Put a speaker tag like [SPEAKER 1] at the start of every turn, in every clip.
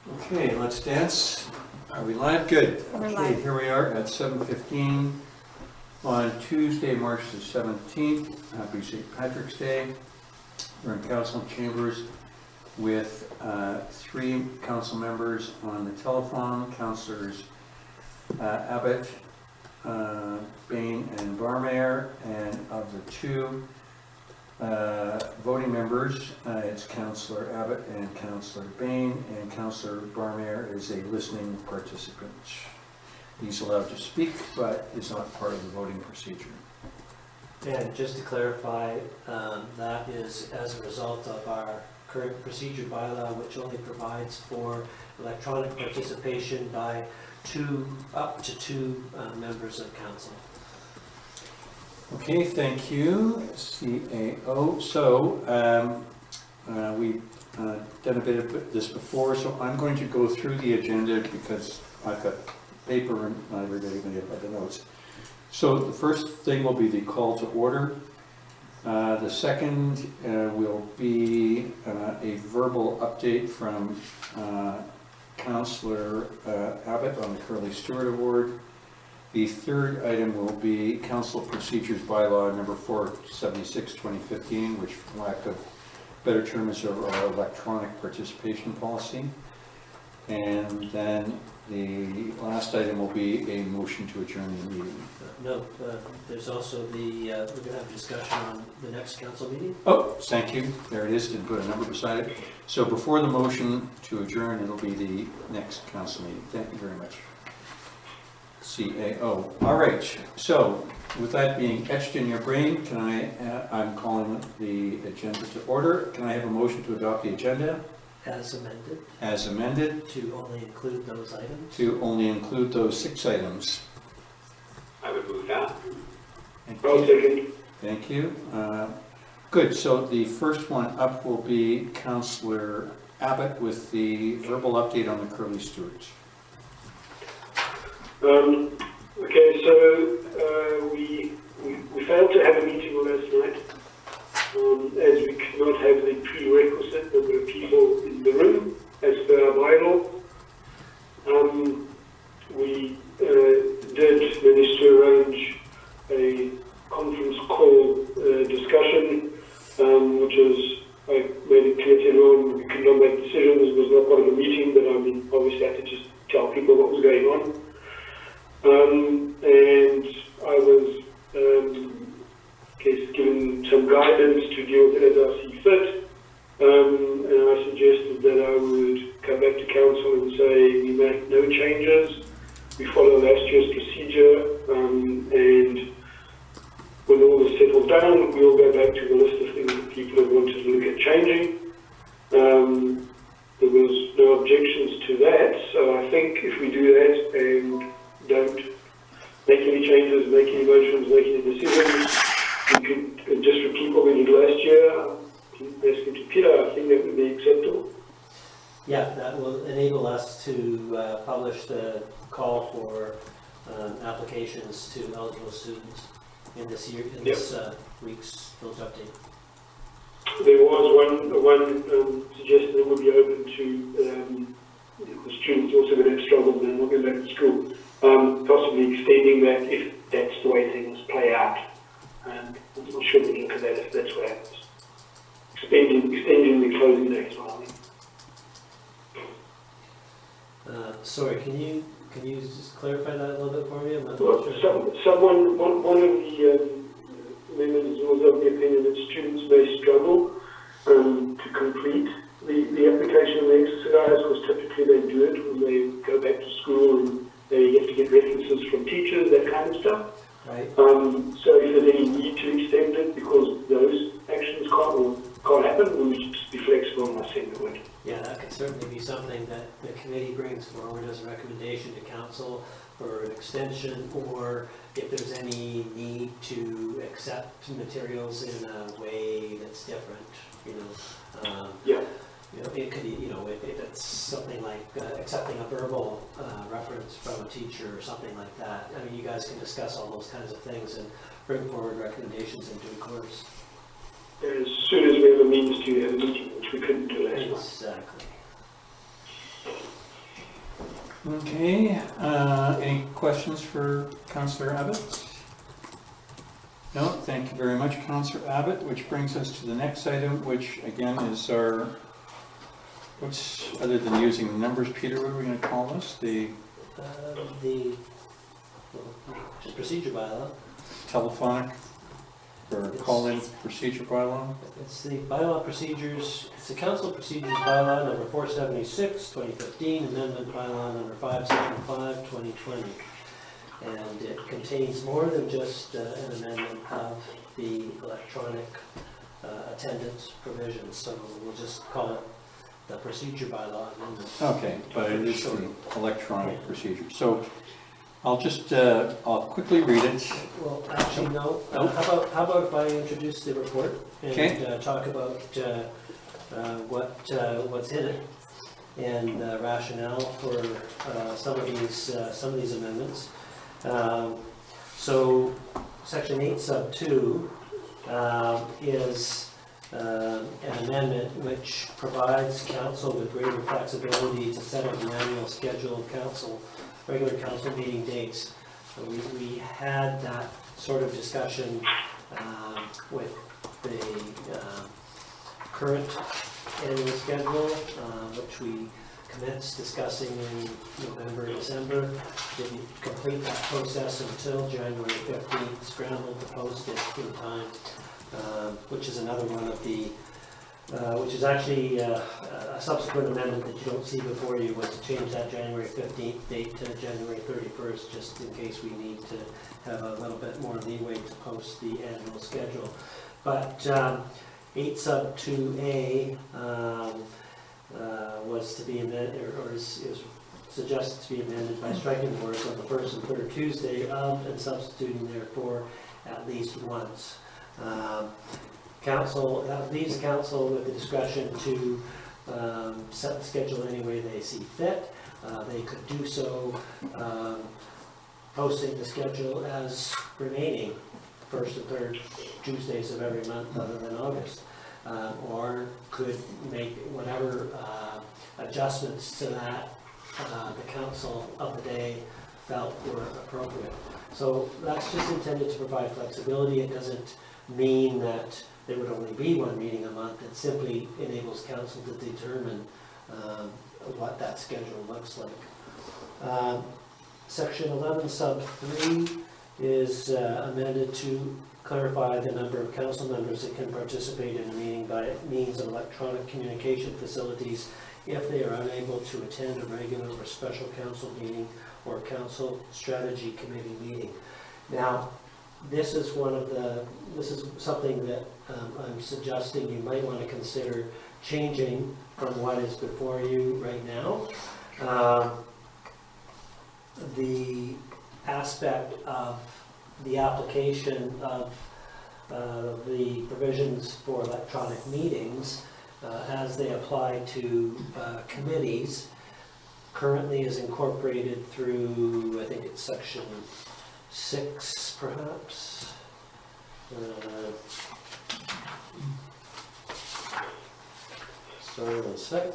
[SPEAKER 1] Okay, let's dance. Are we live? Good.
[SPEAKER 2] We're
[SPEAKER 1] Okay,
[SPEAKER 2] live.
[SPEAKER 1] here we are at 7:15 on Tuesday, March the 17th. Happy St. Patrick's Day. We're in council chambers with 3 council members on the telephone, councillors Abbott, Bain, and Barmayer, and of the 2 voting members, it's Councillor Abbott and Councillor Bain, and Councillor Barmayer is a listening participant. He's allowed to speak, but is not part of the voting procedure.
[SPEAKER 3] And just to clarify, that is as a result of our current procedure bylaw, which only provides for electronic participation by up to two members of council.
[SPEAKER 1] Okay, thank you, CAO. So we've done a bit of this before, so I'm going to go through the agenda because I've got paper and everybody may have other notes. So the first thing will be the call to order. The second will be a verbal update from Councillor Abbott on the Curly Stewart Award. The third item will be Council Procedures Bylaw number 476, 2015, which for lack of better term is our electronic participation policy. And then the last item will be a motion to adjourn the meeting.
[SPEAKER 3] No, there's also the, we're going to have a discussion on the next council meeting.
[SPEAKER 1] Oh, thank you. There it is. Didn't put a number beside it. So before the motion to adjourn, it'll be the next council meeting. Thank you very much. CAO. All right. So with that being etched in your brain, can I'm calling the agenda to order. Can I have a motion to adopt the agenda?
[SPEAKER 3] As amended.
[SPEAKER 1] As amended.
[SPEAKER 3] To only include those items.
[SPEAKER 1] To only include those 6 items.
[SPEAKER 4] I would move that.
[SPEAKER 1] Thank you. Thank you. Good. So the first one up will be Councillor Abbott with the verbal update on the Curly Stewards.
[SPEAKER 4] Okay, so we failed to have a meeting last night, as we could not have the prerequisite number of people in the room as per our bylaw. We did manage to arrange a conference call discussion, which is, I made it clear to everyone we could not make decisions. It was not part of the meeting, but I mean, obviously I had to just tell people what was going on. And I was given some guidance to deal with it as I see fit, and I suggested that I would come back to council and say we make no changes, we follow last year's procedure, and when all is settled down, we'll go back to the list of things that people have wanted to look at changing. There was no objections to that, so I think if we do that and don't make any changes, make any motions, make any decisions, we could just repeat what we did last year. Asking to Peter, I think that would be acceptable.
[SPEAKER 3] Yeah, that will enable us to publish the call for applications to eligible students in this year, in this week's village update.
[SPEAKER 4] There was one suggestion that would be open to the students also going to have struggled and not going back to school, possibly extending that if that's the way things play out. And I'm not sure we look at that if that's what happens. Extending the closing day as well.
[SPEAKER 3] Sorry, can you just clarify that a little bit for me? I'm not
[SPEAKER 4] Well,
[SPEAKER 3] sure.
[SPEAKER 4] one of the members was of the opinion that students may struggle to complete the application and the exercise, because typically they do it when they go back to school and they have to get references from teachers, that kind of stuff.
[SPEAKER 3] Right.
[SPEAKER 4] So if there's any need to extend it because those actions can't happen, we should just be flexible and not send the word.
[SPEAKER 3] Yeah, that could certainly be something that the committee brings forward as a recommendation to council for an extension, or if there's any need to accept materials in a way that's different, you know.
[SPEAKER 4] Yeah.
[SPEAKER 3] You know, it could, you know, if it's something like accepting a verbal reference from a teacher or something like that. I mean, you guys can discuss all those kinds of things and bring forward recommendations in due course.
[SPEAKER 4] As soon as we have a means to have a meeting, which we couldn't do last night.
[SPEAKER 3] Exactly.
[SPEAKER 1] Okay, any questions for Councillor Abbott? No, thank you very much, Councillor Abbott, which brings us to the next item, which again is our, other than using the numbers, Peter, what are we going to call this? The
[SPEAKER 3] Just procedure bylaw.
[SPEAKER 1] telephonic or call-in procedure bylaw?
[SPEAKER 3] It's the bylaw procedures, it's the council procedures bylaw number 476, 2015, amendment bylaw number 575, 2020. And it contains more than just an amendment of the electronic attendance provisions. So we'll just call it the procedure bylaw amendment.
[SPEAKER 1] Okay, but it is the electronic procedure. So I'll just, I'll quickly read it.
[SPEAKER 3] Well, actually, no.
[SPEAKER 1] Nope.
[SPEAKER 3] How about if I introduce the report
[SPEAKER 1] Okay.
[SPEAKER 3] and talk about what's in it and rationale for some of these amendments. So, Section 8 sub 2 is an amendment which provides council with greater flexibility to set up an annual schedule of council, regular council meeting dates. So we had that sort of discussion with the current annual schedule, which we commenced discussing in November, December. Didn't complete that process until January 15th, scrambled to post it in time, which is another one of the, which is actually a subsequent amendment that you don't see before you, was to change that January 15th date to January 31st, just in case we need to have a little bit more leeway to post the annual schedule. But 8 sub 2A was to be amended, or is suggested to be amended by striking the words on the first and third Tuesday of and substituting therefore at least once. Council, that leaves council with the discretion to set the schedule any way they see fit. They could do so posting the schedule as remaining first and third Tuesdays of every month other than August. Or could make whatever adjustments to that the council of the day felt were appropriate. So that's just intended to provide flexibility. It doesn't mean that there would only be one meeting a month. It simply enables council to determine what that schedule looks like. Section 11 sub 3 is amended to clarify the number of council members that can participate in a meeting by means of electronic communication facilities if they are unable to attend a regular or special council meeting or council strategy committee meeting. Now, this is something that I'm suggesting you might want to consider changing from what is before you right now. The aspect of the application of the provisions for electronic meetings as they apply to committees currently is incorporated through, I think it's section 6 perhaps. Sorry, one sec.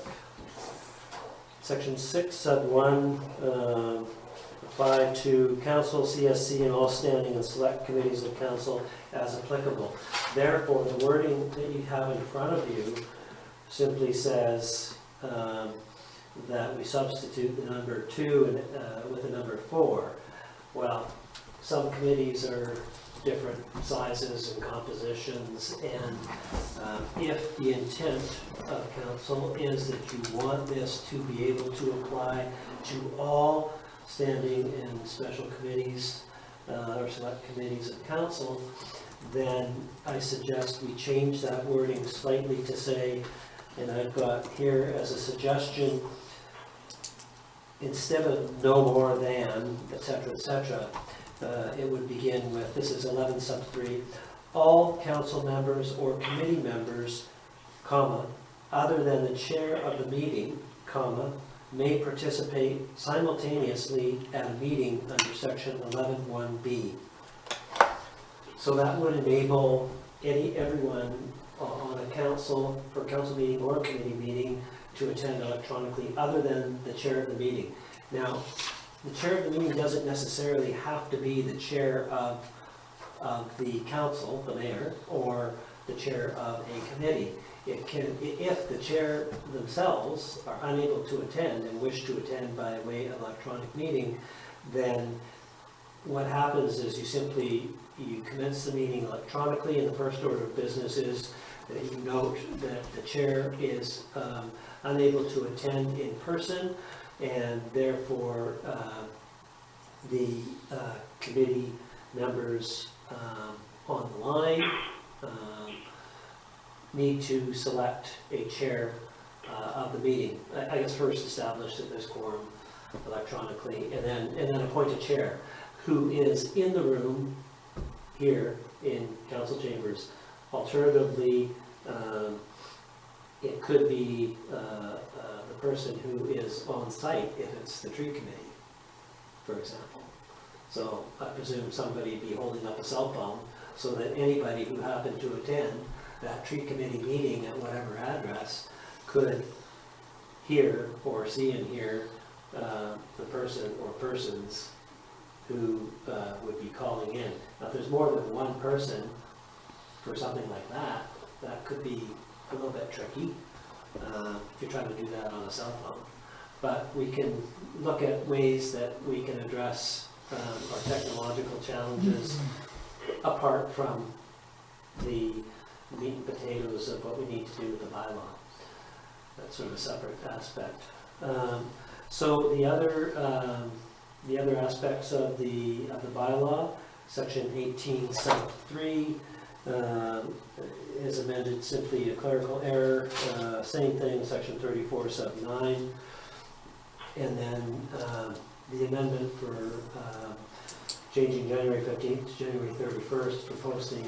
[SPEAKER 3] Section 6 sub 1 apply to council, CSC, and all standing and select committees of council as applicable. Therefore, the wording that you have in front of you simply says that we substitute the number 2 with the number 4. Well, some committees are different sizes and compositions, and if the intent of council is that you want this to be able to apply to all standing and special committees or select committees of council, then I suggest we change that wording slightly to say, and I've got here as a suggestion, instead of no more than, etc., etc., it would begin with, this is 11 sub 3, all council members or committee members, comma, other than the chair of the meeting, comma, may participate simultaneously at a meeting under section 11(1)(b). So that would enable everyone on a council, for council meeting or committee meeting, to attend electronically other than the chair of the meeting. Now, the chair of the meeting doesn't necessarily have to be the chair of the council, the mayor, or the chair of a committee. It can, if the chair themselves are unable to attend and wish to attend by way of electronic meeting, then what happens is you commence the meeting electronically, and the first order of business is that you note that the chair is unable to attend in person, and therefore the committee members on the line need to select a chair of the meeting. I guess first establish that there's quorum electronically, and then appoint a chair who is in the room here in council chambers. Alternatively, it could be the person who is on site if it's the tree committee, for example. So I presume somebody be holding up a cell phone so that anybody who happened to attend that tree committee meeting at whatever address could hear or see and hear the person or persons who would be calling in. Now, if there's more than one person for something like that, that could be a little bit tricky if you're trying to do that on a cell phone. But we can look at ways that we can address our technological challenges apart from the meat and potatoes of what we need to do with the bylaw. That's sort of a separate aspect. So the other aspects of the bylaw, section 18 sub 3 is amended, simply a clerical error. Same thing, section 34 sub 9, and then the amendment for changing January 15th to January 31st for posting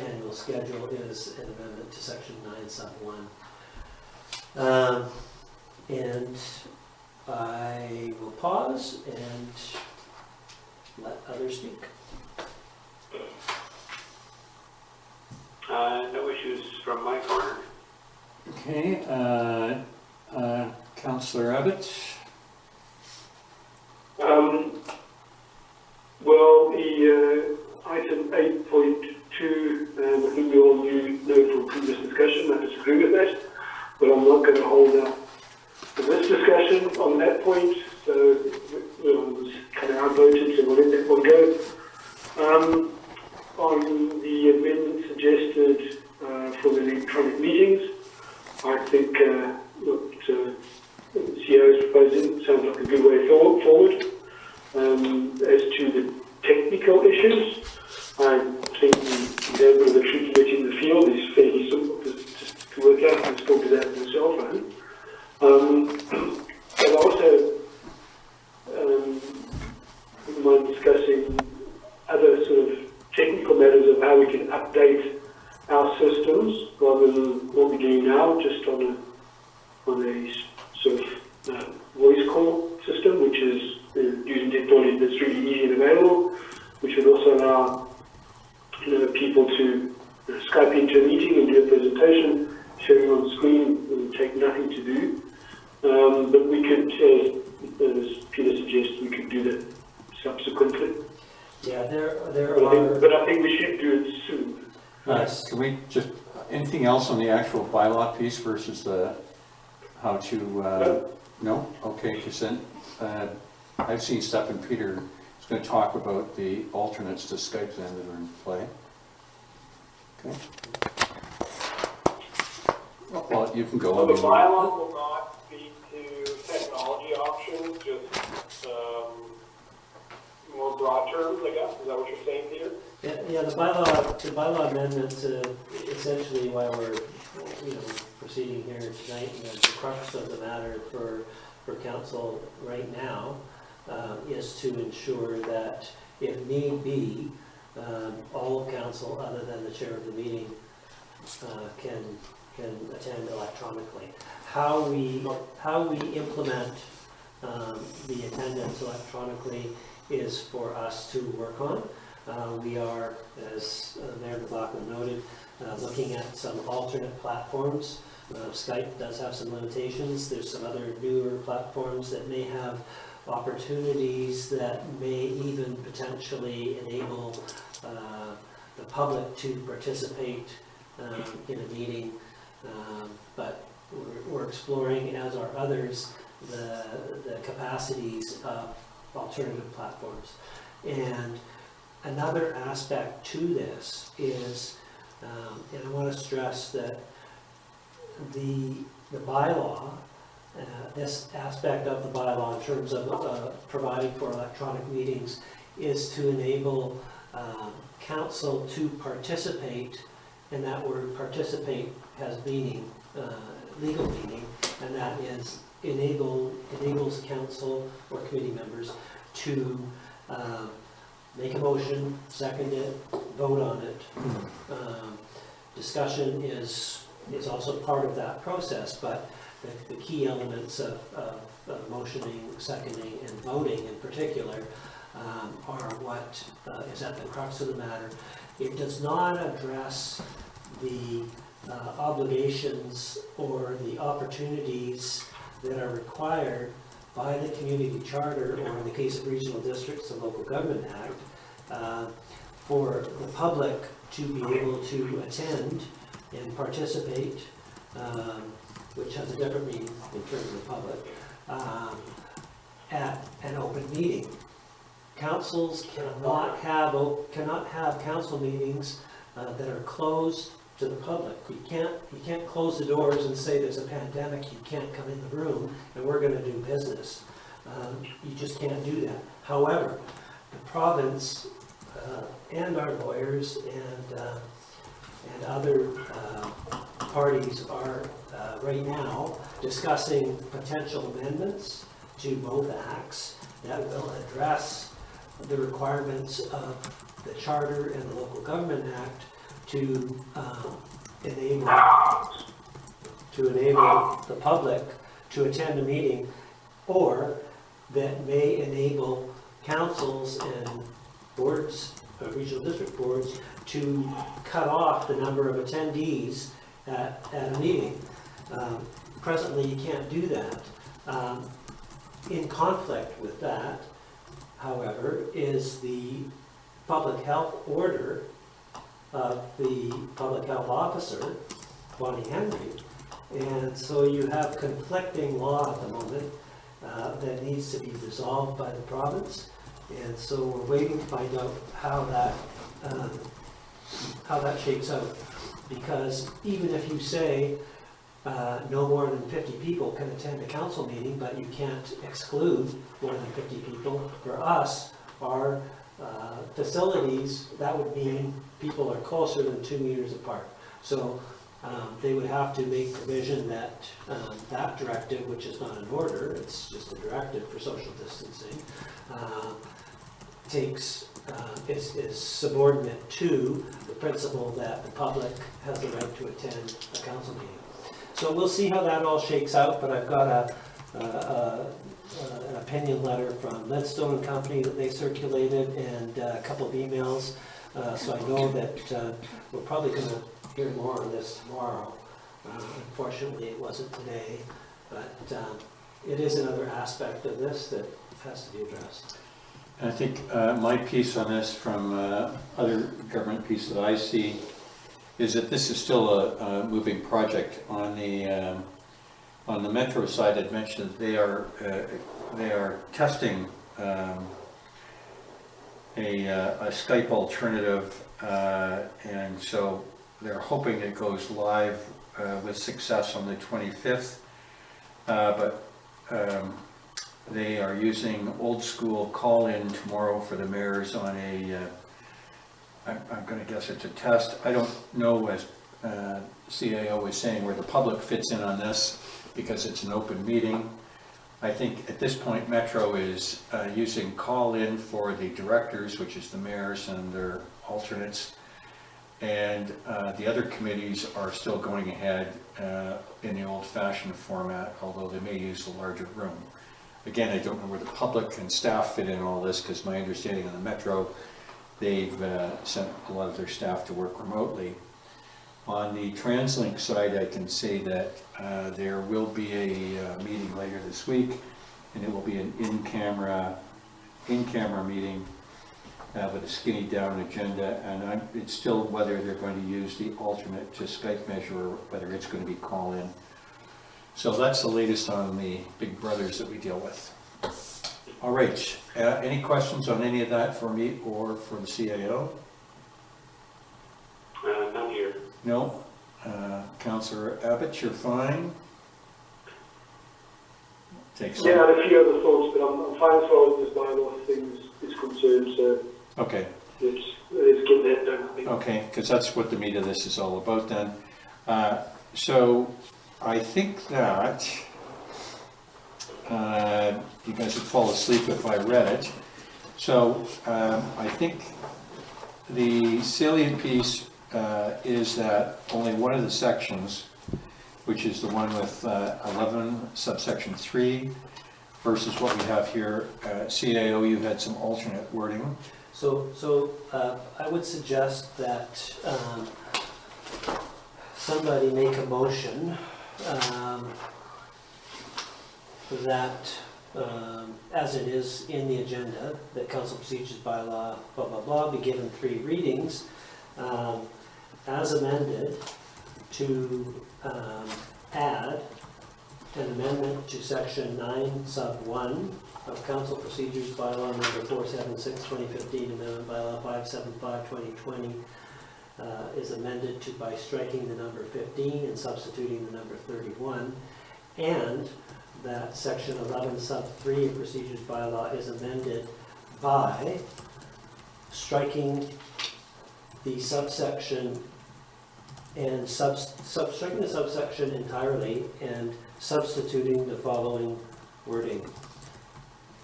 [SPEAKER 3] annual schedule is an amendment to section 9 sub 1. And I will pause and let others speak.
[SPEAKER 2] No issues from my corner.
[SPEAKER 1] Okay, Councillor Abbott?
[SPEAKER 4] Well, the item 8.2, I think we all know from previous discussion, I disagree with that, but I'm not going to hold up for this discussion on that point, so it was kind of outvoted, so we'll let that one go. On the amendment suggested for the electronic meetings, I think what the CEO is proposing sounds like a good way forward. As to the technical issues, I think the example of the tree committee in the field is fairly simple to work out. You can still do that on your cell phone. But also, wouldn't mind discussing other sort of technical matters of how we can update our systems rather than what we're doing now, just on a sort of voice call system, which is using technology that's really easy and available, which would also allow people to Skype into a meeting and do a presentation, showing on screen. It would take nothing to do, but we could, as Peter suggests, we could do that subsequently.
[SPEAKER 3] Yeah, there
[SPEAKER 4] but I think we should do it soon.
[SPEAKER 3] Yes.
[SPEAKER 1] Can we just, anything else on the actual bylaw piece versus the, how to, no? Okay, because then, I've seen stuff and Peter is going to talk about the alternates to Skype then that are in play. Okay. Well, you can go.
[SPEAKER 2] So the bylaw will not speak to technology options, just more broad terms, I guess. Is that what you're saying, Peter?
[SPEAKER 3] Yeah, the bylaw amendment, essentially why we're proceeding here tonight, and the crux of the matter for council right now is to ensure that if need be, all of council other than the chair of the meeting can attend electronically. How we implement the attendance electronically is for us to work on. We are, as Mayor McLaughlin noted, looking at some alternate platforms Skype does have some limitations. There's some other newer platforms that may have opportunities that may even potentially enable the public to participate in a meeting. But we're exploring, as are others, the capacities of alternative platforms. And another aspect to this is, and I want to stress that the bylaw, this aspect of the bylaw in terms of providing for electronic meetings, is to enable council to participate, and that word participate has meaning, legal meaning, and that is enables council or committee members to make a motion, second it, vote on it. Discussion is also part of that process, but the key elements of motioning, seconding, and voting in particular are what is at the crux of the matter. It does not address the obligations or the opportunities that are required by the community charter, or in the case of regional districts, the Local Government Act, for the public to be able to attend and participate, which has a different meaning in terms of the public, at an open meeting. Councils cannot have council meetings that are closed to the public. You can't close the doors and say there's a pandemic, you can't come in the room, and we're going to do business. You just can't do that. However, the province and our lawyers and other parties are right now discussing potential amendments to both acts that will address the requirements of the Charter and the Local Government Act to enable the public to attend a meeting, or that may enable councils and boards, regional district boards, to cut off the number of attendees at a meeting. Presently, you can't do that. In conflict with that, however, is the public health order of the public health officer, Bonnie Henry. And so you have conflicting law at the moment that needs to be resolved by the province. And so we're waiting to find out how that shakes out. Because even if you say no more than 50 people can attend a council meeting, but you can't exclude more than 50 people, for us, our facilities, that would mean people are closer than 2 meters apart. So they would have to make provision that that directive, which is not an order, it's just a directive for social distancing, is subordinate to the principle that the public has the right to attend a council meeting. So we'll see how that all shakes out, but I've got an opinion letter from Leadstone and Company that they circulated, and a couple of emails. So I know that we're probably going to hear more on this tomorrow. Unfortunately, it wasn't today, but it is another aspect of this that has to be addressed.
[SPEAKER 1] I think my piece on this from other government piece that I see is that this is still a moving project. On the Metro side, I'd mentioned that they are testing a Skype alternative, and so they're hoping it goes live with success on the 25th. But they are using old school call-in tomorrow for the mayors on I'm going to guess it's a test. I don't know, as CAO was saying, where the public fits in on this because it's an open meeting. I think at this point Metro is using call-in for the directors, which is the mayors and their alternates, and the other committees are still going ahead in the old-fashioned format, although they may use the larger room. Again, I don't know where the public and staff fit in all this, because my understanding of the Metro, they've sent a lot of their staff to work remotely. On the TransLink side, I can say that there will be a meeting later this week, and it will be an in-camera meeting with a skinny down agenda, and it's still whether they're going to use the alternate to Skype measure or whether it's going to be call-in. So that's the latest on the big brothers that we deal with. All right, any questions on any of that for me or for the CAO?
[SPEAKER 2] None here.
[SPEAKER 1] No? Councillor Abbott, you're fine? Take some.
[SPEAKER 4] Yeah, I had a few other thoughts, but I'm fine as far as this bylaw thing is concerned, so
[SPEAKER 1] Okay,
[SPEAKER 4] let's get that done, I think.
[SPEAKER 1] okay, because that's what the meat of this is all about then. So I think that you guys would fall asleep if I read it. So I think the salient piece is that only one of the sections, which is the one with 11 subsection 3 versus what we have here, CAO, you had some alternate wording.
[SPEAKER 3] So I would suggest that somebody make a motion that, as it is in the agenda, that council procedures bylaw, blah, blah, blah, be given 3 readings, as amended, to add an amendment to section 9 sub 1 of council procedures bylaw number 476 2015, amendment bylaw 575 2020 is amended to by striking the number 15 and substituting the number 31, and that section 11 sub 3 of procedures bylaw is amended by striking the subsection and striking the subsection entirely and substituting the following wording.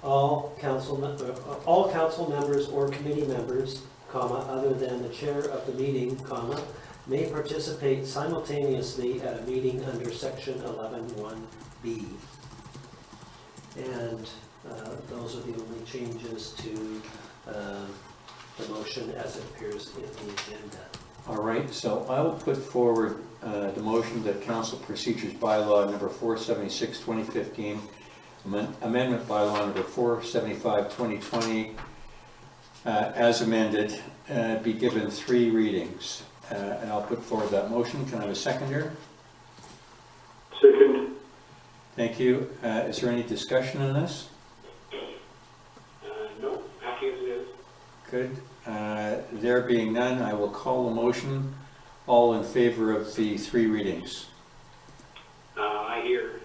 [SPEAKER 3] All council members or committee members, comma, other than the chair of the meeting, comma, may participate simultaneously at a meeting under section 11(1)(b). And those are the only changes to the motion as it appears in the agenda.
[SPEAKER 1] All right, so I will put forward the motion that council procedures bylaw number 476 2015, amendment bylaw number 475 2020, as amended, be given 3 readings. And I'll put forward that motion. Can I have a seconder?
[SPEAKER 4] Second.
[SPEAKER 1] Thank you. Is there any discussion on this?
[SPEAKER 2] No, happy as it is.
[SPEAKER 1] Good. There being none, I will call the motion. All in favor of the 3 readings?
[SPEAKER 2] I hear.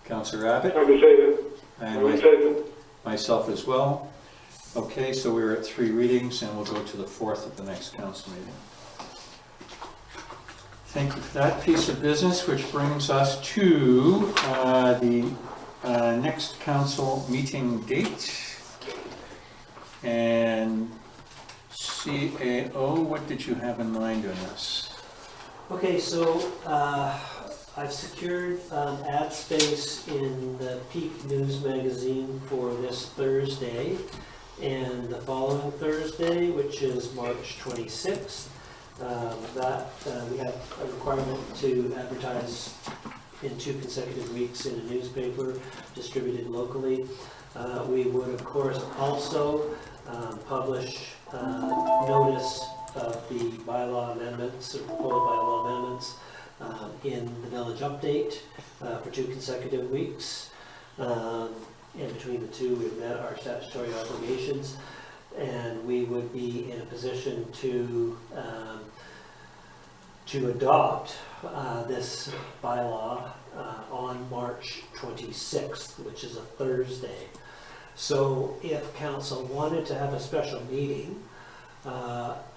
[SPEAKER 1] Councillor Abbott?
[SPEAKER 4] I'm in favour.
[SPEAKER 1] And
[SPEAKER 4] I'm in favour.
[SPEAKER 1] myself as well. Okay, so we're at 3 readings and we'll go to the 4th at the next council meeting. Thank you for that piece of business, which brings us to the next council meeting date. And CAO, what did you have in mind on this?
[SPEAKER 3] Okay, so I've secured ad space in the Peak News magazine for this Thursday and the following Thursday, which is March 26th. We have a requirement to advertise in 2 consecutive weeks in a newspaper distributed locally. We would, of course, also publish notice of the bylaw amendments, or proposed bylaw amendments, in the village update for 2 consecutive weeks. In between the 2, we've met our statutory obligations, and we would be in a position to adopt this bylaw on March 26th, which is a Thursday. So if council wanted to have a special meeting,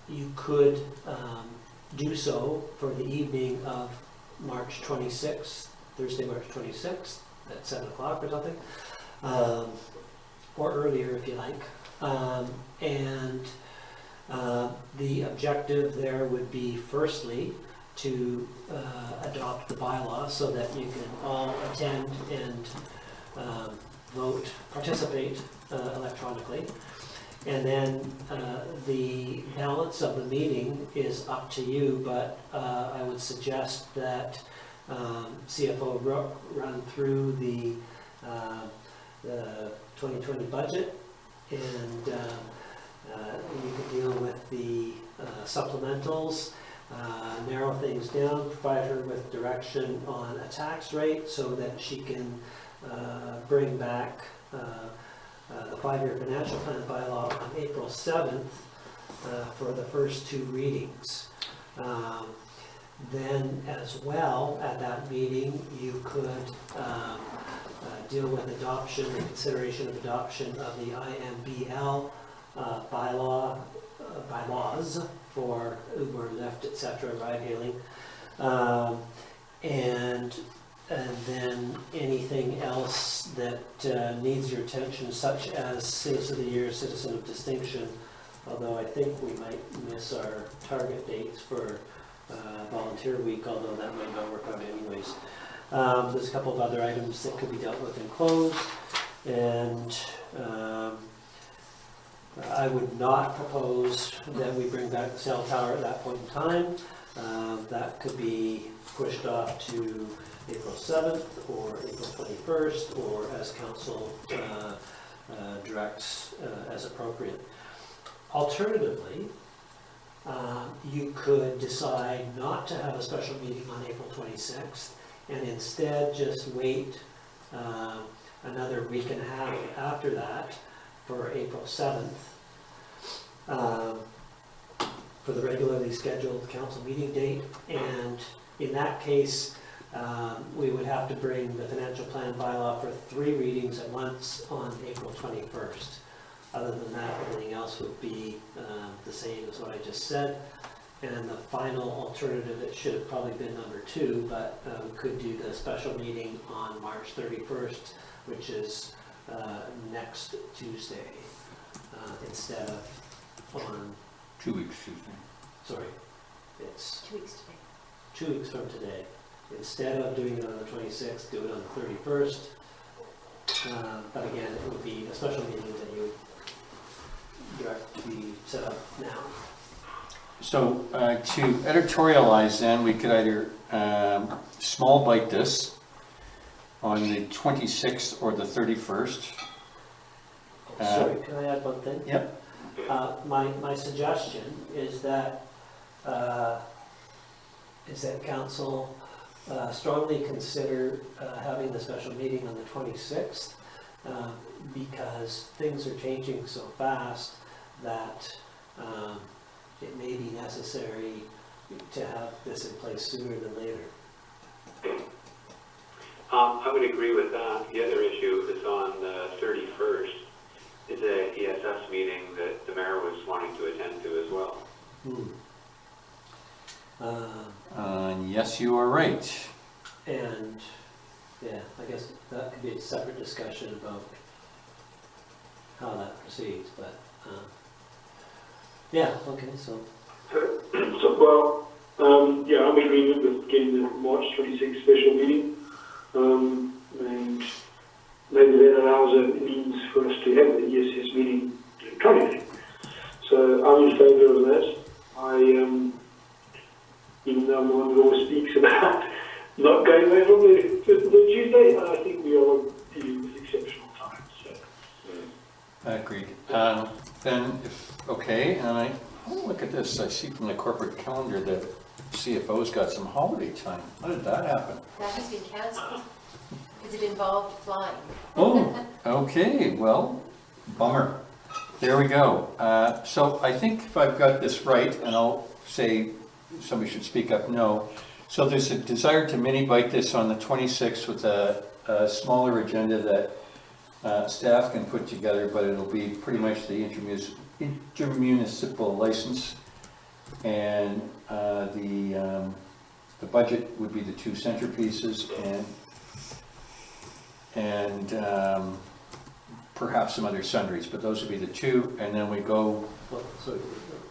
[SPEAKER 3] you could do so for the evening of March 26th, Thursday, March 26th, at 7 o'clock or something, or earlier if you like. The objective there would be, firstly, to adopt the bylaw so that you can all attend and vote, participate electronically. And then the balance of the meeting is up to you, but I would suggest that CFO Rook run through the 2020 budget, and you can deal with the supplementals, narrow things down, provide her with direction on a tax rate so that she can bring back the 5-year financial plan bylaw on April 7th for the first 2 readings. Then as well, at that meeting, you could deal with adoption and consideration of adoption of the IMBL bylaws for Uber, Lyft, etc., ride hailing. And then anything else that needs your attention, such as Citizen of the Year, Citizen of Distinction, although I think we might miss our target dates for Volunteer Week, although that might not work out anyways. There's a couple of other items that could be dealt with in closed, and I would not propose that we bring back the cell tower at that point in time. That could be pushed off to April 7th or April 21st, or as council directs as appropriate. Alternatively, you could decide not to have a special meeting on April 26th and instead just wait another week and a half after that for April 7th for the regularly scheduled council meeting date. And in that case, we would have to bring the financial plan bylaw for 3 readings at once on April 21st. Other than that, everything else would be the same as what I just said. And the final alternative, it should have probably been number 2, but we could do the special meeting on March 31st, which is next Tuesday, instead of on...
[SPEAKER 1] 2 weeks Tuesday.
[SPEAKER 3] Sorry, it's
[SPEAKER 5] 2 weeks today.
[SPEAKER 3] 2 weeks from today. Instead of doing it on the 26th, do it on the 31st. But again, it would be a special meeting that you would direct to be set up now.
[SPEAKER 1] So to editorialize then, we could either small bite this on the 26th or the 31st.
[SPEAKER 3] Sorry, can I add one thing?
[SPEAKER 1] Yep.
[SPEAKER 3] My suggestion is that council strongly consider having the special meeting on the 26th because things are changing so fast that it may be necessary to have this in place sooner than later.
[SPEAKER 6] I would agree with that. The other issue is on the 31st is a ESS meeting that the mayor was wanting to attend to as well.
[SPEAKER 1] Yes, you are right.
[SPEAKER 3] And yeah, I guess that could be a separate discussion about how that proceeds, but yeah, okay, so.
[SPEAKER 4] Yeah, I'm in agreement with getting the March 26th special meeting, and maybe that allows a means for us to have the ESS meeting currently. So I'm in favour of that. Even though I'm the one who always speaks about not going away from the Tuesday, I think we are dealing with exceptional times. So.
[SPEAKER 1] Agreed. Then, okay, and look at this. I see from the corporate calendar that CFO's got some holiday time. How did that happen?
[SPEAKER 5] That has been cancelled because it involved flying.
[SPEAKER 1] Oh, okay, well, bummer. There we go. So I think if I've got this right, and I'll say somebody should speak up, no. So there's a desire to mini-bite this on the 26th with a smaller agenda that staff can put together, but it'll be pretty much the intermunicipal license, and the budget would be the 2 centerpieces, and perhaps some other sundries, but those would be the 2, and then we go.
[SPEAKER 3] Well, so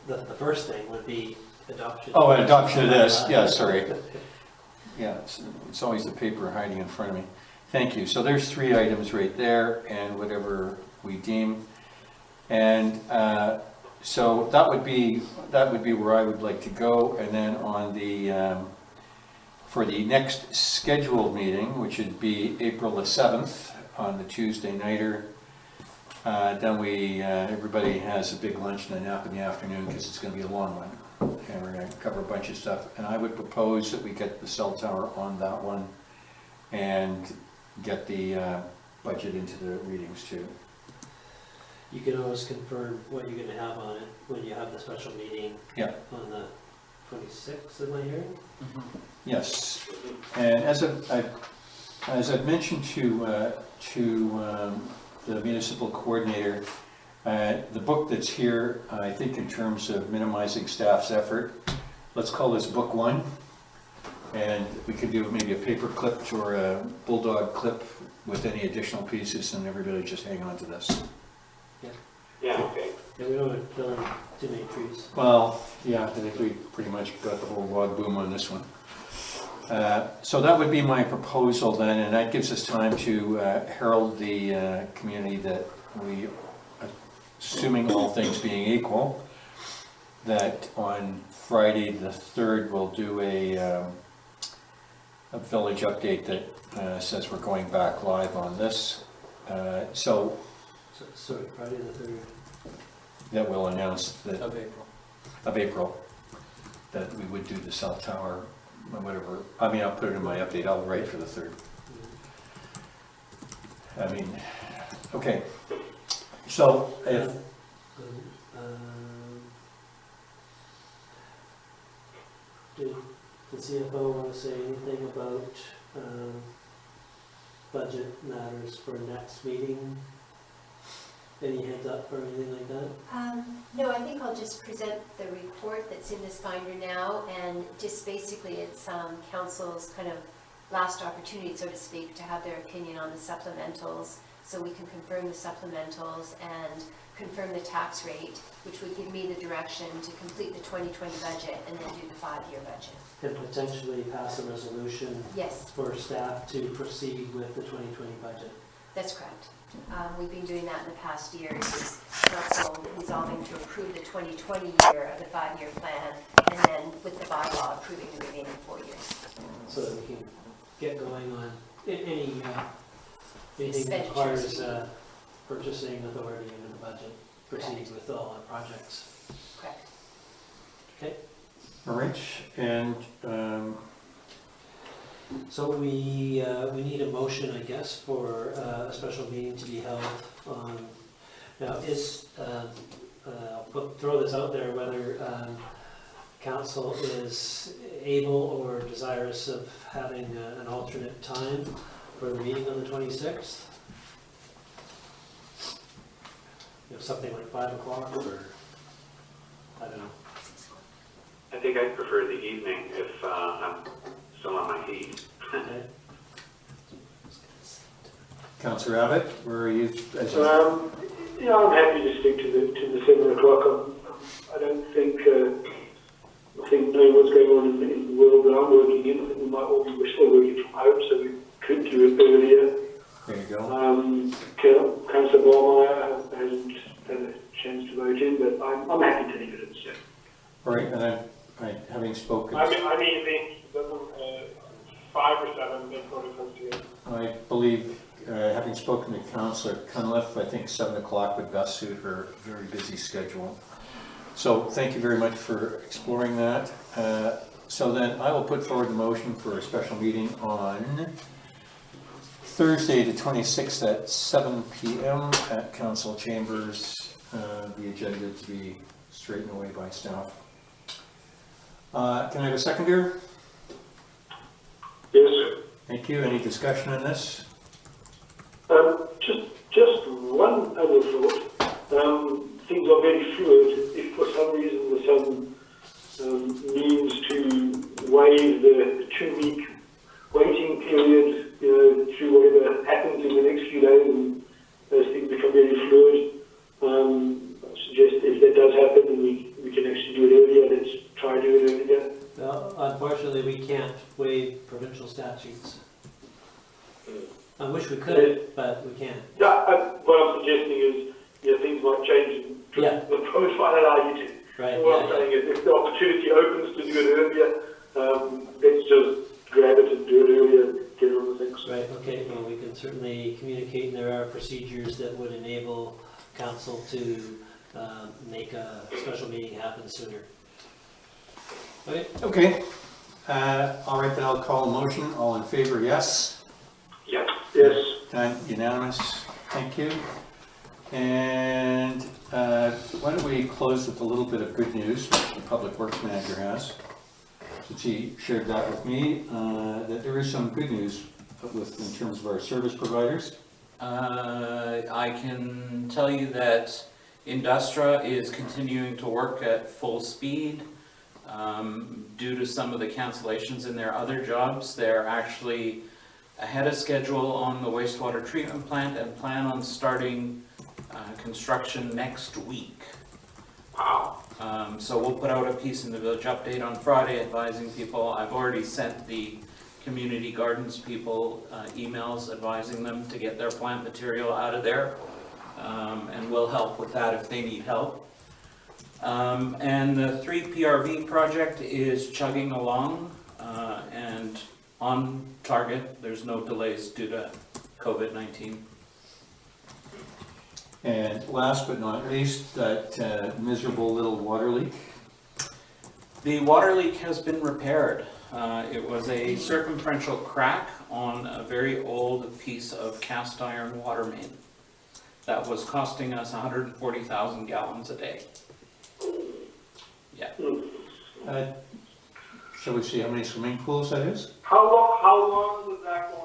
[SPEAKER 3] the first thing would be adoption.
[SPEAKER 1] Oh, and adoption of this, yeah, sorry. Yeah, it's always the paper hiding in front of me. Thank you. So there's 3 items right there, and whatever we deem. And so that would be where I would like to go. And then on the for the next scheduled meeting, which would be April the 7th on the Tuesday nighter, then everybody has a big lunch and a nap in the afternoon because it's going to be a long one. And we're going to cover a bunch of stuff. And I would propose that we get the cell tower on that one and get the budget into the readings too.
[SPEAKER 3] You can always confirm what you're gonna have on it when you have the special meeting.
[SPEAKER 1] Yeah.
[SPEAKER 3] On the 26th, am I hearing?
[SPEAKER 1] Yes, and as I've mentioned to the municipal coordinator, the book that's here, I think in terms of minimizing staff's effort, let's call this book 1. And we could do maybe a paper clip or a bulldog clip with any additional pieces, and everybody just hang on to this.
[SPEAKER 6] Yeah, okay.
[SPEAKER 3] Yeah, we don't want to kill too many trees.
[SPEAKER 1] Well, yeah, I think we pretty much got the whole log boom on this one. So that would be my proposal then, and that gives us time to herald the community that we, assuming all things being equal, that on Friday the 3rd we'll do a village update that says we're going back live on this. So
[SPEAKER 3] Sorry, Friday the 3rd.
[SPEAKER 1] that will announce that
[SPEAKER 7] Of April.
[SPEAKER 1] of April, that we would do the cell tower, or whatever. I mean, I'll put it in my update, I'll write for the 3rd. I mean, okay. So if,
[SPEAKER 3] Did the CFO want to say anything about budget matters for next meeting? Any heads up or anything like that?
[SPEAKER 5] No, I think I'll just present the report that's in this binder now, and just basically it's council's kind of last opportunity, so to speak, to have their opinion on the supplementals, so we can confirm the supplementals and confirm the tax rate, which would give me the direction to complete the 2020 budget and then do the 5-year budget.
[SPEAKER 3] And potentially pass a resolution
[SPEAKER 5] Yes,
[SPEAKER 3] for staff to proceed with the 2020 budget.
[SPEAKER 5] that's correct. We've been doing that in the past years, is council resolving to approve the 2020 year of the 5-year plan, and then with the bylaw approving the remaining 4 years.
[SPEAKER 3] So that we can get going on anything that
[SPEAKER 5] Expenditures.
[SPEAKER 3] requires purchasing authority into the budget, proceeding with all our projects.
[SPEAKER 5] Correct.
[SPEAKER 3] Okay,
[SPEAKER 1] all right, and
[SPEAKER 3] so we need a motion, I guess, for a special meeting to be held on, now I'll throw this out there, whether council is able or desirous of having an alternate time for the meeting on the 26th. Something like 5 o'clock, or, I don't know.
[SPEAKER 6] I think I'd prefer the evening if I'm still on my feet.
[SPEAKER 3] Okay.
[SPEAKER 1] Councillor Abbott, where are you?
[SPEAKER 4] Yeah, I'm happy to stick to the 7 o'clock. I don't think knowing what's going on in the world that I'm working in, I think we're still working from home, so we could do it earlier.
[SPEAKER 1] There you go.
[SPEAKER 4] Councillor Ballmeyer hasn't had a chance to vote in, but I'm happy to leave it at 7.
[SPEAKER 1] All right, and I having spoken,
[SPEAKER 2] I mean, it doesn't, 5 or 7, make no difference to you.
[SPEAKER 1] I believe, having spoken to Councillor Cunliffe, I think 7 o'clock would best suit her very busy schedule. So thank you very much for exploring that. So then I will put forward the motion for a special meeting on Thursday the 26th at 7 p.m. at Council Chambers. The agenda to be straightened away by staff. Can I have a seconder?
[SPEAKER 4] Yes, sir.
[SPEAKER 1] Thank you. Any discussion on this?
[SPEAKER 4] Just one other thought. Things are very fluid. If for some reason the Sun means to waive the 2-week waiting period, through whatever happens in the next few days, and those things become very fluid, I suggest if that does happen, then we can actually do it earlier. Let's try to do it earlier.
[SPEAKER 3] Well, unfortunately, we can't waive provincial statutes. I wish we could, but we can't.
[SPEAKER 4] Yeah, what I'm suggesting is, things might change and
[SPEAKER 3] Yeah.
[SPEAKER 4] the promise might allow you to.
[SPEAKER 3] Right,
[SPEAKER 4] What I'm
[SPEAKER 3] yeah,
[SPEAKER 4] saying is if the opportunity opens to do it earlier, let's just grab it and do it earlier and get on with things.
[SPEAKER 3] right, okay, well, we can certainly communicate, and there are procedures that would enable council to make a special meeting happen sooner. Okay,
[SPEAKER 1] Okay, all right, then I'll call a motion. All in favor, yes?
[SPEAKER 6] Yes.
[SPEAKER 4] Yes.
[SPEAKER 1] Unanimous, thank you. And why don't we close with a little bit of good news which the Public Works Manager has, since he shared that with me, that there is some good news in terms of our service providers.
[SPEAKER 7] I can tell you that Industra is continuing to work at full speed. Due to some of the cancellations in their other jobs, they're actually ahead of schedule on the wastewater treatment plant and plan on starting construction next week.
[SPEAKER 6] Wow.
[SPEAKER 7] So we'll put out a piece in the Village Update on Friday advising people. I've already sent the community gardens people emails advising them to get their plant material out of there, and we'll help with that if they need help. And the 3 PRV project is chugging along and on target. There's no delays due to COVID-19.
[SPEAKER 1] And last but not least, that miserable little water leak.
[SPEAKER 7] The water leak has been repaired. It was a circumferential crack on a very old piece of cast iron water main that was costing us 140,000 gallons a day. Yeah.
[SPEAKER 1] Shall we see how many swimming pools that is?
[SPEAKER 2] How long was that going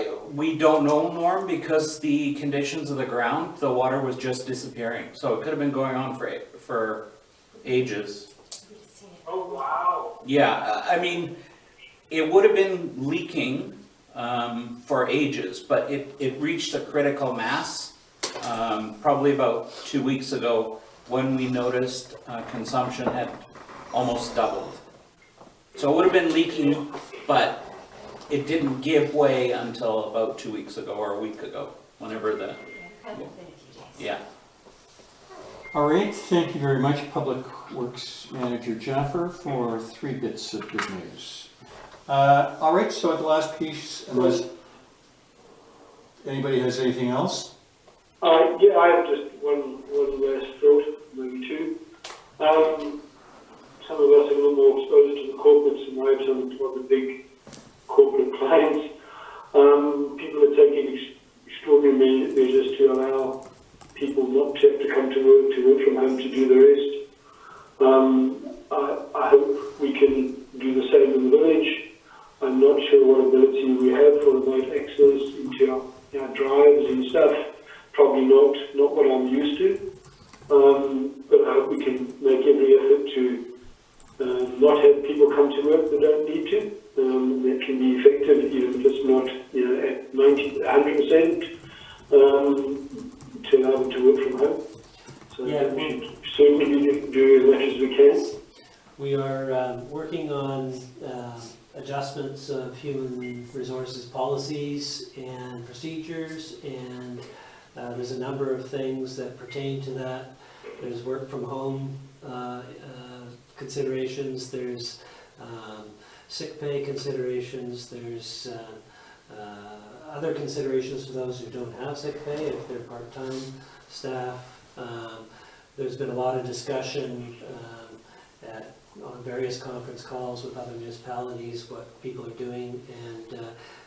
[SPEAKER 2] on?
[SPEAKER 7] We don't know, Norm, because the conditions of the ground, the water was just disappearing. So it could have been going on for ages.
[SPEAKER 2] Oh, wow.
[SPEAKER 7] Yeah, I mean, it would have been leaking for ages, but it reached a critical mass probably about 2 weeks ago when we noticed consumption had almost doubled. So it would have been leaking, but it didn't give way until about 2 weeks ago or a week ago, whenever the, yeah.
[SPEAKER 1] All right, thank you very much, Public Works Manager Jennifer, for 3 bits of good news. All right, so at the last piece, unless anybody has anything else?
[SPEAKER 4] Yeah, I have just one last thought, maybe two. Some of us are a little more exposed to the corporates, and I have some of the big corporate clients. People are taking extraordinary measures to allow people not to have to come to work from home to do the rest. I hope we can do the same in the village. I'm not sure what ability we have for remote access into our drives and stuff. Probably not what I'm used to. But I hope we can make every effort to not have people come to work that don't need to. That can be effective, even if it's not at 100%, to allow them to work from home. So
[SPEAKER 3] Yeah.
[SPEAKER 4] we should certainly do as much as we can.
[SPEAKER 3] we are working on adjustments of human resources policies and procedures, and there's a number of things that pertain to that. There's work from home considerations, there's sick pay considerations, there's other considerations for those who don't have sick pay if they're part-time staff. There's been a lot of discussion on various conference calls with other municipalities, what people are doing, and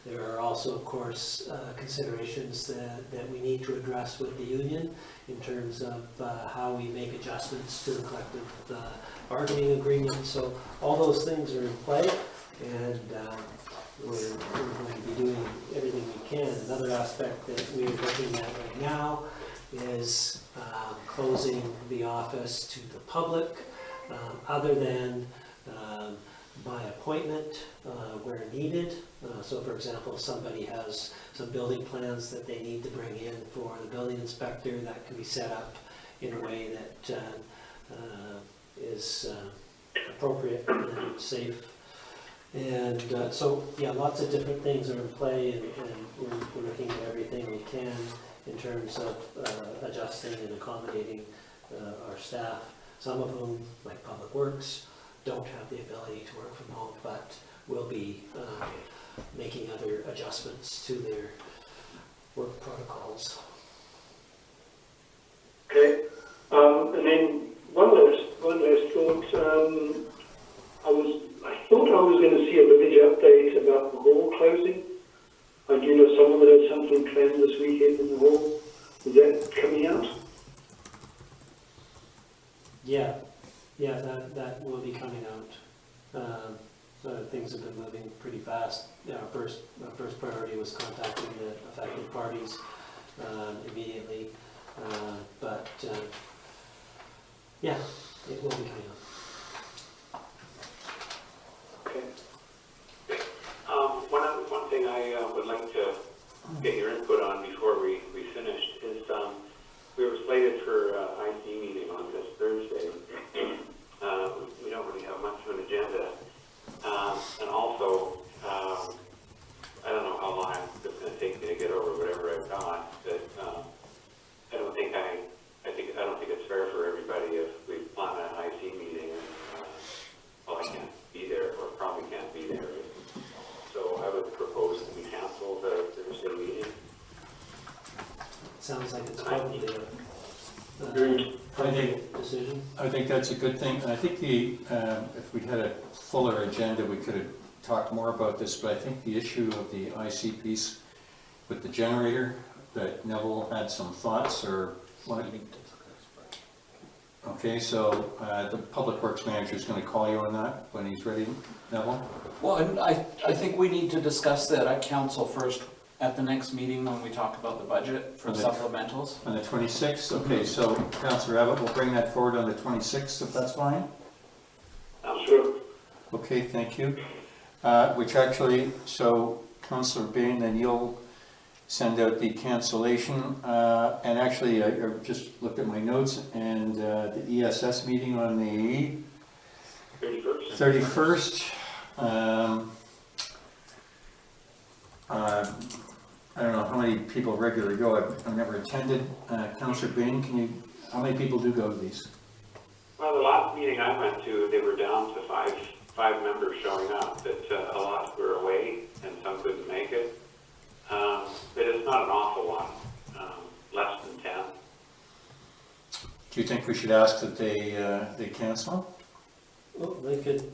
[SPEAKER 3] there are also, of course, considerations that we need to address with the union in terms of how we make adjustments to the collective bargaining agreement. So all those things are in play, and we're going to be doing everything we can. Another aspect that we're looking at right now is closing the office to the public, other than by appointment where needed. So for example, if somebody has some building plans that they need to bring in for the building inspector, that can be set up in a way that is appropriate and safe. And so, yeah, lots of different things are in play, and we're looking at everything we can. in terms of adjusting and accommodating our staff, some of whom, like Public Works, don't have the ability to work from home, but will be making other adjustments to their work protocols.
[SPEAKER 4] Okay. And then one last thought. I thought I was going to see a village update about the hall closing. I do know someone that has something planned this weekend in the hall. Is that coming out?
[SPEAKER 3] Yeah, that will be coming out. Things have been moving pretty fast. Yeah, our first priority was contacting the affected parties immediately, but yeah, it will be coming out.
[SPEAKER 4] Okay.
[SPEAKER 6] One thing I would like to get your input on before we finished is we were slated for IC meeting on this Thursday. We don't really have much of an agenda. And also, I don't know how long it's going to take me to get over whatever I've got, but I don't think it's fair for everybody if we plan an IC meeting and well, I can't be there or probably can't be there. So I would propose that we cancel the Thursday meeting.
[SPEAKER 3] Sounds like it's probably a decision.
[SPEAKER 1] I think that's a good thing. I think if we had a fuller agenda, we could have talked more about this, but I think the issue of the IC piece with the generator, that Neville had some thoughts or what? Okay, so the Public Works Manager is going to call you on that when he's ready, Neville?
[SPEAKER 7] Well, and I think we need to discuss that at council first at the next meeting when we talk about the budget for supplementals.
[SPEAKER 1] On the 26th? Okay, so Councillor Abbott will bring that forward on the 26th, if that's fine?
[SPEAKER 4] Sure.
[SPEAKER 1] Okay, thank you. Which actually, so Councillor Bain, then you'll send out the cancellation. And actually, I just looked at my notes, and the ESS meeting on the 31st. I don't know how many people regularly go. I've never attended. Councillor Bain, how many people do go to these?
[SPEAKER 6] Well, the last meeting I went to, they were down to five members showing up, that a lot were away and some couldn't make it. But it's not an awful lot, less than 10.
[SPEAKER 1] Do you think we should ask that they cancel?
[SPEAKER 3] Well, they could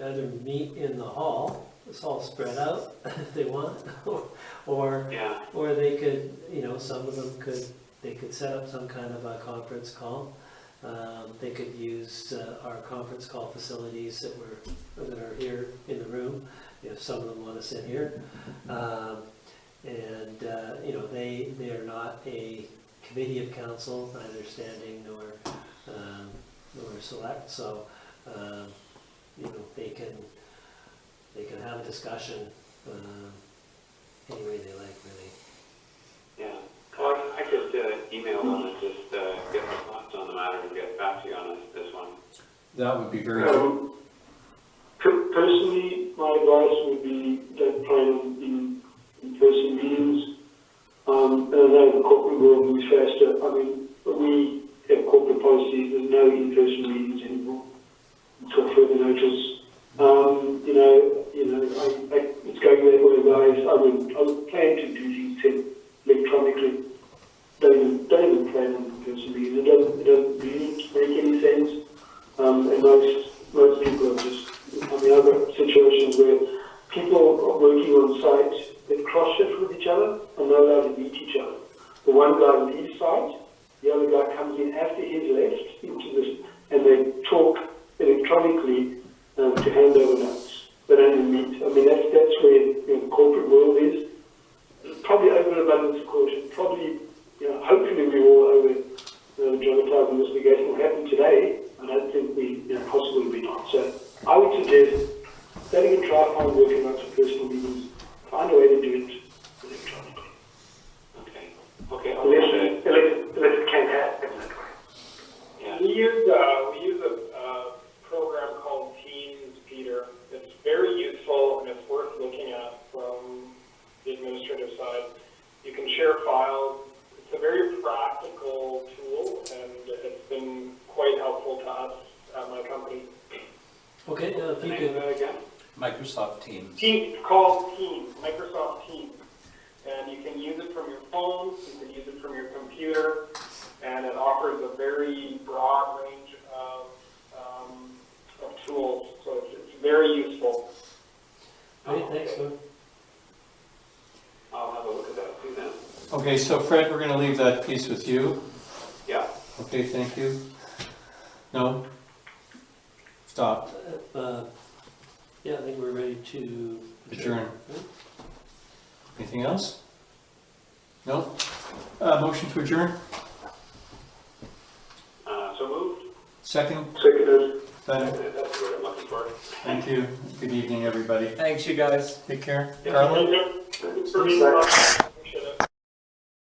[SPEAKER 3] either meet in the hall, it's all spread out if they want, or they could, some of them they could set up some kind of a conference call. They could use our conference call facilities that are here in the room, if some of them want to sit here. They are not a committee of council, my understanding, nor select, so they can have a discussion any way they like, really.
[SPEAKER 6] Yeah, well, I could email them and just get my thoughts on the matter and get back to you on this one.
[SPEAKER 1] That would be very good.
[SPEAKER 4] Personally, my advice would be don't plan in-person meetings. And I know the corporate world moves faster. I mean, we have corporate policies. There's no in-person meetings anymore until further notice. It's going that way, guys. I would plan to do things electronically. Don't even plan on in-person meetings. It doesn't really make any sense. And most people are just. I mean, I've got situations where people are working on site that cross-shift with each other and not allowed to meet each other. The one guy leaves site, the other guy comes in after he's left into this, and they talk electronically to hand over notes. They don't even meet. I mean, that's where the corporate world is. Probably over an abundance of caution. Probably, hopefully we all over dramatise investigation will happen today. I don't think possibly not. So I would suggest letting it try and work amongst some personal meetings. Find a way to do it electronically.
[SPEAKER 6] Okay.
[SPEAKER 4] Unless it can happen that way.
[SPEAKER 6] Yeah.
[SPEAKER 2] We use a program called Teams, Peter. It's very useful and it's worth looking at from the administrative side. You can share files It's a very practical tool, and it's been quite helpful to us at my company.
[SPEAKER 3] Okay, if
[SPEAKER 6] The
[SPEAKER 3] you
[SPEAKER 6] name of
[SPEAKER 3] could,
[SPEAKER 6] that again?
[SPEAKER 7] Microsoft Teams.
[SPEAKER 2] Teams, called Teams, Microsoft Teams. And you can use it from your phone, you can use it from your computer, and it offers a very broad range of tools, so it's very useful.
[SPEAKER 3] great, thanks, Lou.
[SPEAKER 6] I'll have a look at that too then.
[SPEAKER 1] Okay, so Fred, we're gonna leave that piece with you.
[SPEAKER 6] Yeah.
[SPEAKER 1] Okay, thank you. No? Stop.
[SPEAKER 3] Yeah, I think we're ready to
[SPEAKER 1] Adjourn. Anything else? No? Motion to adjourn?
[SPEAKER 6] So moved.
[SPEAKER 1] Second?
[SPEAKER 4] Seconded.
[SPEAKER 1] Bennett?
[SPEAKER 6] That's what I'm looking for.
[SPEAKER 1] Thank you. Good evening, everybody.
[SPEAKER 7] Thanks, you guys.
[SPEAKER 1] Take care.
[SPEAKER 6] Yeah.
[SPEAKER 1] Carla?
[SPEAKER 2] Thanks for being on.